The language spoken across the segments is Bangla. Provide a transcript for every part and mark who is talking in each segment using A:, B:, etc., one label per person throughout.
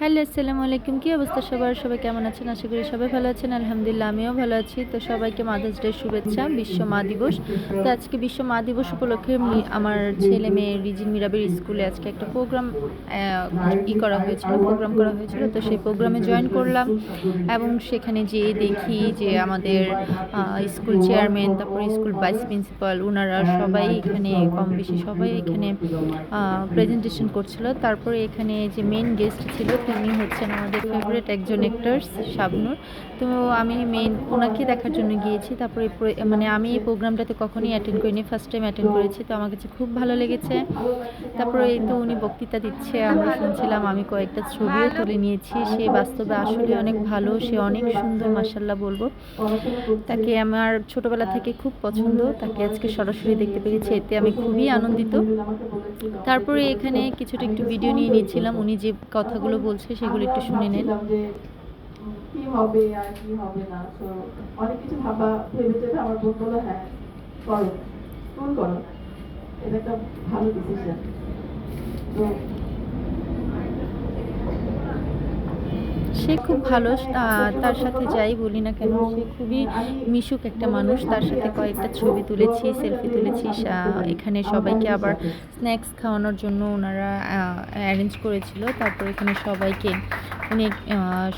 A: হ্যালো, আসসালামু আলাইকুম। কী অবস্থা সবার? সবাই কেমন আছেন? আশা করি সবাই ভালো আছেন। আলহামদুলিল্লাহ আমিও ভালো আছি। তো সবাইকে মাদার্স ডে শুভেচ্ছা, বিশ্ব মা দিবস। তো আজকে বিশ্ব মা দিবস উপলক্ষে আমার ছেলে মেয়ে রিজিন মিরাবের স্কুলে আজকে একটা প্রোগ্রাম প্রোগ্রাম করা হয়েছিল। তো সেই প্রোগ্রামে জয়েন করলাম এবং সেখানে যেয়ে দেখি যে আমাদের স্কুল চেয়ারম্যান, তারপরে স্কুল ভাইস প্রিন্সিপাল, ওনারা সবাই এখানে কম বেশি সবাই এখানে প্রেজেন্টেশন করছিল। তারপরে এখানে যে মেন গেস্ট ছিল তিনি হচ্ছেন আমাদের ফেভারিট একজন অ্যাক্টরস শাবনূর। তো আমি ওনাকে দেখার জন্য গিয়েছি। তারপরে আমি এই প্রোগ্রামটাতে কখনোই অ্যাটেন্ড করিনি, ফার্স্ট টাইম অ্যাটেন্ড করেছি। তো আমার কাছে খুব ভালো লেগেছে। তারপরে এই তো উনি বক্তৃতা দিচ্ছে, আমরা শুনছিলাম, আমি কয়েকটা ছবিও তুলে নিয়েছি। সে বাস্তবে আসলে অনেক ভালো, সে অনেক সুন্দর, মাশাআল্লাহ বলবো। তাকে আমার ছোটবেলা থেকে খুব পছন্দ, তাকে আজকে সরাসরি দেখতে পেরেছি, এতে আমি খুবই আনন্দিত। তারপরে এখানে কিছুটা একটু ভিডিও নিয়ে নিয়েছিলাম, উনি যে কথাগুলো বলছে সেগুলো একটু শুনে নেন।
B: কি হবে আর কি হবে না, তো অনেক কিছু ভাবা ভেবেছে। আমার বোন বললো হ্যাঁ করো, স্কুল করো, এটা একটা ভালো ডিসিশন। তো
A: সে খুব ভালো, তার সাথে যাই বলি না কেন সে খুবই মিশুক একটা মানুষ। তার সাথে কয়েকটা ছবি তুলেছি, সেলফি তুলেছি। এখানে সবাইকে আবার স্ন্যাক্স খাওয়ানোর জন্য ওনারা অ্যারেঞ্জ করেছিল। তারপর এখানে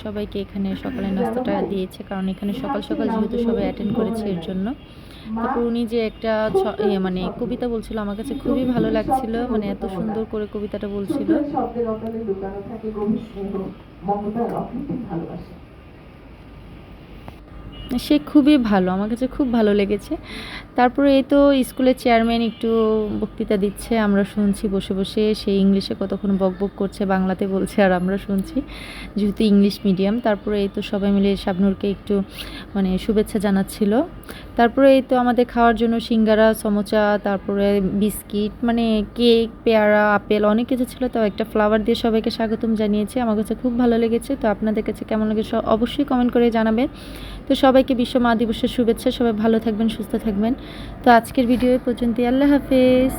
A: সবাইকে এখানে সকালের নাস্তাটা দিয়েছে, কারণ এখানে সকাল সকাল যেহেতু সবাই অ্যাটেন্ড করেছে এর জন্য। তারপর উনি যে একটা মানে কবিতা বলছিল, আমার কাছে খুবই ভালো লাগছিল, মানে এত সুন্দর করে কবিতাটা বলছিল।
B: শব্দের অকালে লুকানো থাকে গভীর স্নেহ, মমতার অকৃত্রিম ভালোবাসা।
A: সে খুবই ভালো, আমার কাছে খুব ভালো লেগেছে। তারপরে এই তো স্কুলের চেয়ারম্যান একটু বক্তৃতা দিচ্ছে, আমরা শুনছি বসে বসে। সে ইংলিশে কতক্ষণ বকবক করছে, বাংলাতে বলছে আর আমরা শুনছি, যেহেতু ইংলিশ মিডিয়াম। তারপরে এই তো সবাই মিলে শাবনূরকে একটু মানে শুভেচ্ছা জানাচ্ছিল। তারপরে এই তো আমাদের খাওয়ার জন্য সিঙ্গারা, সমোচা, তারপরে বিস্কিট, মানে কেক, পেয়ারা, আপেল, অনেক কিছু ছিল। তো একটা ফ্লাওয়ার দিয়ে সবাইকে স্বাগতম জানিয়েছে, আমার কাছে খুব ভালো লেগেছে। তো আপনাদের কাছে কেমন লেগেছে অবশ্যই কমেন্ট করে জানাবেন। তো সবাইকে বিশ্ব মা দিবসের শুভেচ্ছা, সবাই ভালো থাকবেন, সুস্থ থাকবেন। তো আজকের ভিডিও পর্যন্তই, আল্লাহ হাফেজ।